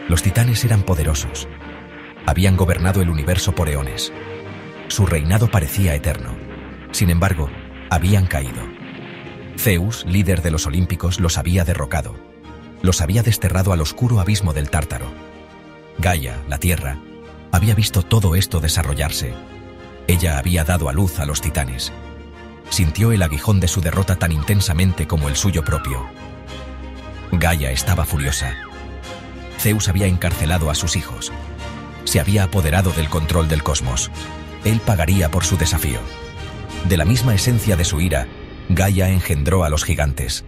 Los titanes eran poderosos. Habían gobernado el universo por eones. Su reinado parecía eterno. Sin embargo, habían caído. Zeus, líder de los olímpicos, los había derrocado. Los había desterrado al oscuro abismo del Tártaro. Gaia, la Tierra, había visto todo esto desarrollarse. Ella había dado a luz a los titanes. Sintió el aguijón de su derrota tan intensamente como el suyo propio. Gaia estaba furiosa. Zeus había encarcelado a sus hijos. Se había apoderado del control del cosmos. Él pagaría por su desafío. De la misma esencia de su ira, Gaia engendró a los gigantes.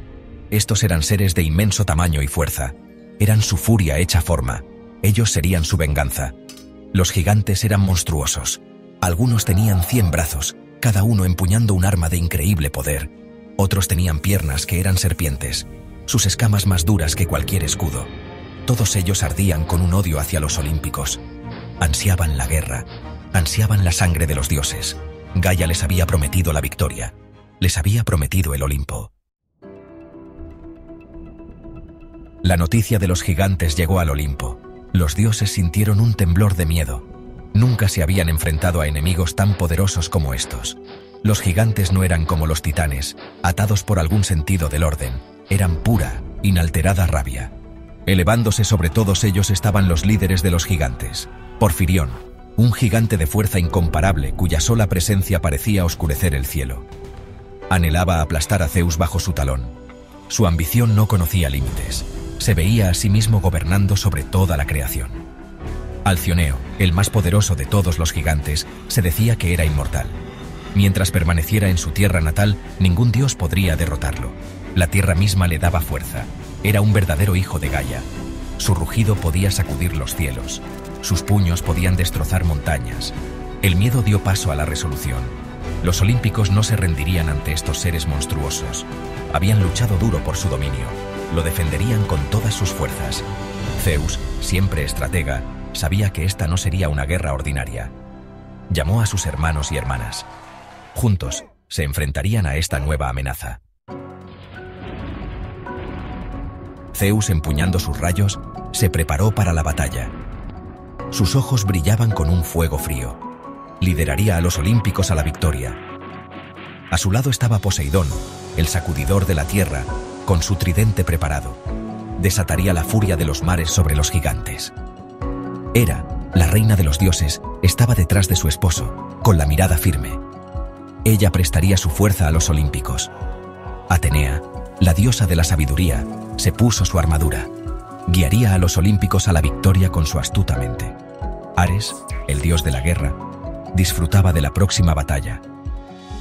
Estos eran seres de inmenso tamaño y fuerza. Eran su furia hecha forma. Ellos serían su venganza. Los gigantes eran monstruosos. Algunos tenían 100 brazos, cada uno empuñando un arma de increíble poder. Otros tenían piernas que eran serpientes, sus escamas más duras que cualquier escudo. Todos ellos ardían con un odio hacia los olímpicos. Ansiaban la guerra, ansiaban la sangre de los dioses. Gaia les había prometido la victoria. Les había prometido el Olimpo. La noticia de los gigantes llegó al Olimpo. Los dioses sintieron un temblor de miedo. Nunca se habían enfrentado a enemigos tan poderosos como estos. Los gigantes no eran como los titanes, atados por algún sentido del orden. Eran pura, inalterada rabia. Elevándose sobre todos ellos estaban los líderes de los gigantes. Porfirión, un gigante de fuerza incomparable cuya sola presencia parecía oscurecer el cielo. Anhelaba aplastar a Zeus bajo su talón. Su ambición no conocía límites. Se veía a sí mismo gobernando sobre toda la creación. Alcioneo, el más poderoso de todos los gigantes, se decía que era inmortal. Mientras permaneciera en su tierra natal, ningún dios podría derrotarlo. La tierra misma le daba fuerza. Era un verdadero hijo de Gaia. Su rugido podía sacudir los cielos. Sus puños podían destrozar montañas. El miedo dio paso a la resolución. Los olímpicos no se rendirían ante estos seres monstruosos. Habían luchado duro por su dominio. Lo defenderían con todas sus fuerzas. Zeus, siempre estratega, sabía que esta no sería una guerra ordinaria. Llamó a sus hermanos y hermanas. Juntos, se enfrentarían a esta nueva amenaza. Zeus, empuñando sus rayos, se preparó para la batalla. Sus ojos brillaban con un fuego frío. Lideraría a los olímpicos a la victoria. A su lado estaba Poseidón, el sacudidor de la tierra, con su tridente preparado. Desataría la furia de los mares sobre los gigantes. Hera, la reina de los dioses, estaba detrás de su esposo, con la mirada firme. Ella prestaría su fuerza a los olímpicos. Atenea, la diosa de la sabiduría, se puso su armadura. Guiaría a los olímpicos a la victoria con su astuta mente. Ares, el dios de la guerra, disfrutaba de la próxima batalla.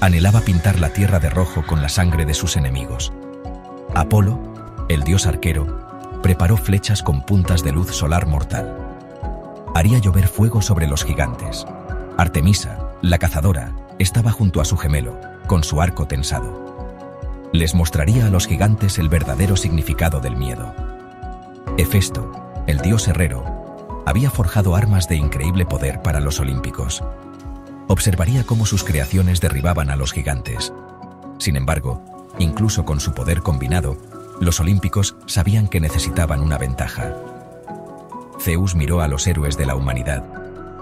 Anhelaba pintar la tierra de rojo con la sangre de sus enemigos. Apolo, el dios arquero, preparó flechas con puntas de luz solar mortal. Haría llover fuego sobre los gigantes. Artemisa, la cazadora, estaba junto a su gemelo, con su arco tensado. Les mostraría a los gigantes el verdadero significado del miedo. Hefesto, el dios herrero, había forjado armas de increíble poder para los olímpicos. Observaría cómo sus creaciones derribaban a los gigantes. Sin embargo, incluso con su poder combinado, los olímpicos sabían que necesitaban una ventaja. Zeus miró a los héroes de la humanidad.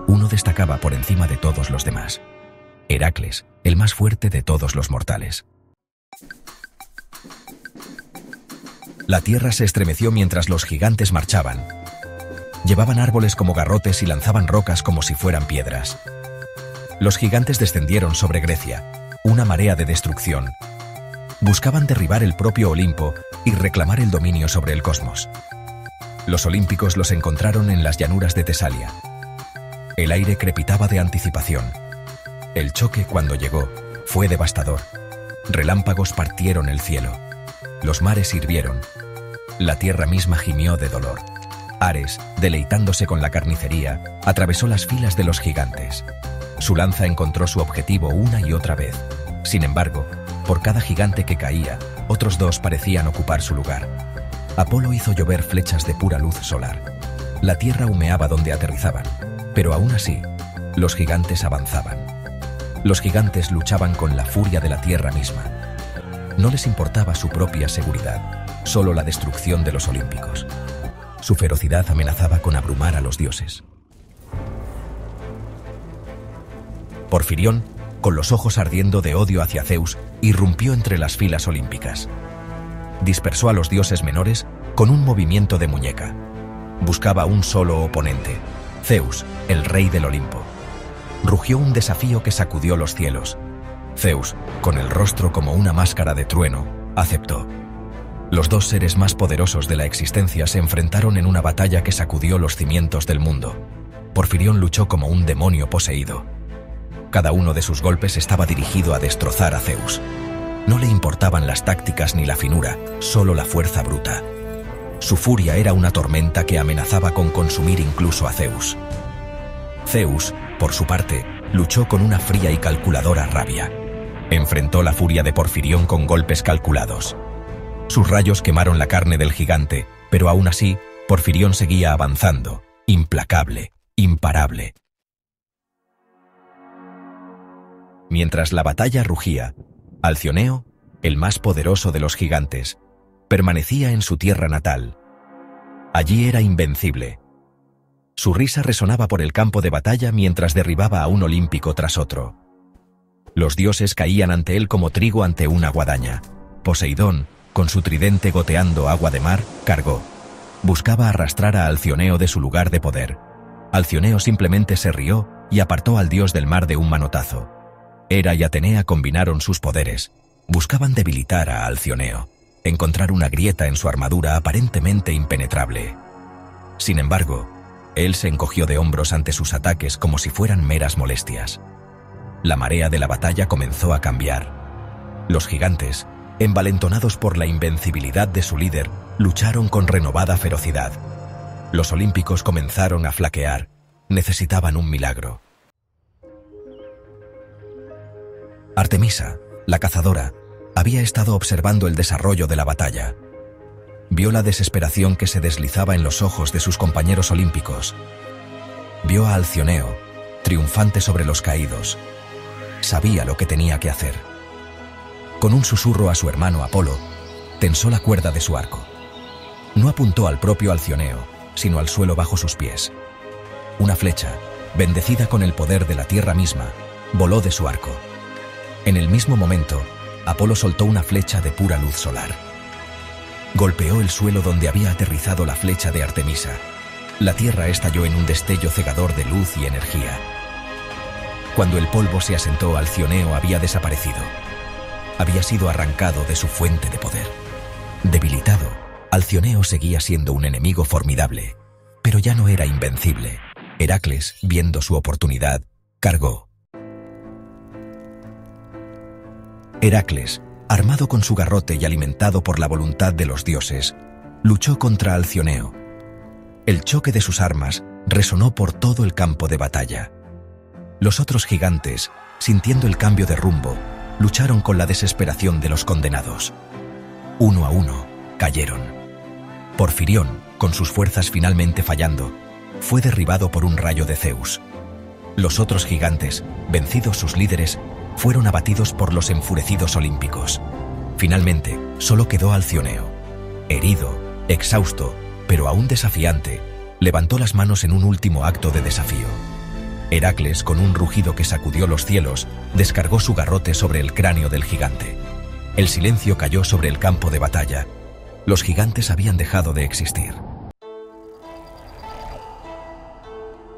Uno destacaba por encima de todos los demás. Heracles, el más fuerte de todos los mortales. La tierra se estremeció mientras los gigantes marchaban. Llevaban árboles como garrotes y lanzaban rocas como si fueran piedras. Los gigantes descendieron sobre Grecia, una marea de destrucción. Buscaban derribar el propio Olimpo y reclamar el dominio sobre el cosmos. Los olímpicos los encontraron en las llanuras de Tesalia. El aire crepitaba de anticipación. El choque, cuando llegó, fue devastador. Relámpagos partieron el cielo. Los mares hirvieron. La tierra misma gimió de dolor. Ares, deleitándose con la carnicería, atravesó las filas de los gigantes. Su lanza encontró su objetivo una y otra vez. Sin embargo, por cada gigante que caía, otros dos parecían ocupar su lugar. Apolo hizo llover flechas de pura luz solar. La tierra humeaba donde aterrizaban, pero aún así, los gigantes avanzaban. Los gigantes luchaban con la furia de la tierra misma. No les importaba su propia seguridad, solo la destrucción de los olímpicos. Su ferocidad amenazaba con abrumar a los dioses. Porfirión, con los ojos ardiendo de odio hacia Zeus, irrumpió entre las filas olímpicas. Dispersó a los dioses menores con un movimiento de muñeca. Buscaba un solo oponente, Zeus, el rey del Olimpo. Rugió un desafío que sacudió los cielos. Zeus, con el rostro como una máscara de trueno, aceptó. Los dos seres más poderosos de la existencia se enfrentaron en una batalla que sacudió los cimientos del mundo. Porfirión luchó como un demonio poseído. Cada uno de sus golpes estaba dirigido a destrozar a Zeus. No le importaban las tácticas ni la finura, solo la fuerza bruta. Su furia era una tormenta que amenazaba con consumir incluso a Zeus. Zeus, por su parte, luchó con una fría y calculadora rabia. Enfrentó la furia de Porfirión con golpes calculados. Sus rayos quemaron la carne del gigante, pero aún así, Porfirión seguía avanzando, implacable, imparable. Mientras la batalla rugía, Alcioneo, el más poderoso de los gigantes, permanecía en su tierra natal. Allí era invencible. Su risa resonaba por el campo de batalla mientras derribaba a un olímpico tras otro. Los dioses caían ante él como trigo ante una guadaña. Poseidón, con su tridente goteando agua de mar, cargó. Buscaba arrastrar a Alcioneo de su lugar de poder. Alcioneo simplemente se rió y apartó al dios del mar de un manotazo. Hera y Atenea combinaron sus poderes. Buscaban debilitar a Alcioneo, encontrar una grieta en su armadura aparentemente impenetrable. Sin embargo, él se encogió de hombros ante sus ataques como si fueran meras molestias. La marea de la batalla comenzó a cambiar. Los gigantes, envalentonados por la invencibilidad de su líder, lucharon con renovada ferocidad. Los olímpicos comenzaron a flaquear. Necesitaban un milagro. Artemisa, la cazadora, había estado observando el desarrollo de la batalla. Vio la desesperación que se deslizaba en los ojos de sus compañeros olímpicos. Vio a Alcioneo, triunfante sobre los caídos. Sabía lo que tenía que hacer. Con un susurro a su hermano Apolo, tensó la cuerda de su arco. No apuntó al propio Alcioneo, sino al suelo bajo sus pies. Una flecha, bendecida con el poder de la tierra misma, voló de su arco. En el mismo momento, Apolo soltó una flecha de pura luz solar. Golpeó el suelo donde había aterrizado la flecha de Artemisa. La tierra estalló en un destello cegador de luz y energía. Cuando el polvo se asentó, Alcioneo había desaparecido. Había sido arrancado de su fuente de poder. Debilitado, Alcioneo seguía siendo un enemigo formidable, pero ya no era invencible. Heracles, viendo su oportunidad, cargó. Heracles, armado con su garrote y alimentado por la voluntad de los dioses, luchó contra Alcioneo. El choque de sus armas resonó por todo el campo de batalla. Los otros gigantes, sintiendo el cambio de rumbo, lucharon con la desesperación de los condenados. Uno a uno, cayeron. Porfirión, con sus fuerzas finalmente fallando, fue derribado por un rayo de Zeus. Los otros gigantes, vencidos sus líderes, fueron abatidos por los enfurecidos olímpicos. Finalmente, solo quedó Alcioneo. Herido, exhausto, pero aún desafiante, levantó las manos en un último acto de desafío. Heracles, con un rugido que sacudió los cielos, descargó su garrote sobre el cráneo del gigante. El silencio cayó sobre el campo de batalla. Los gigantes habían dejado de existir.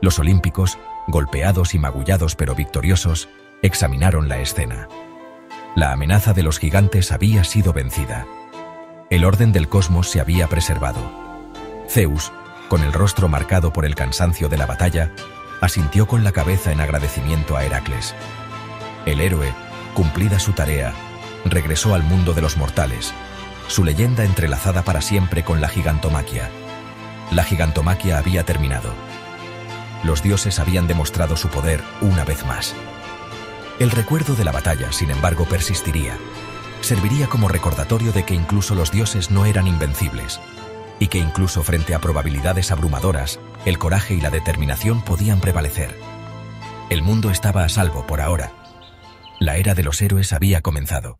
Los olímpicos, golpeados y magullados pero victoriosos, examinaron la escena. La amenaza de los gigantes había sido vencida. El orden del cosmos se había preservado. Zeus, con el rostro marcado por el cansancio de la batalla, asintió con la cabeza en agradecimiento a Heracles. El héroe, cumplida su tarea, regresó al mundo de los mortales, su leyenda entrelazada para siempre con la gigantomaquia. La gigantomaquia había terminado. Los dioses habían demostrado su poder una vez más. El recuerdo de la batalla, sin embargo, persistiría. Serviría como recordatorio de que incluso los dioses no eran invencibles, y que incluso frente a probabilidades abrumadoras, el coraje y la determinación podían prevalecer. El mundo estaba a salvo por ahora. La era de los héroes había comenzado.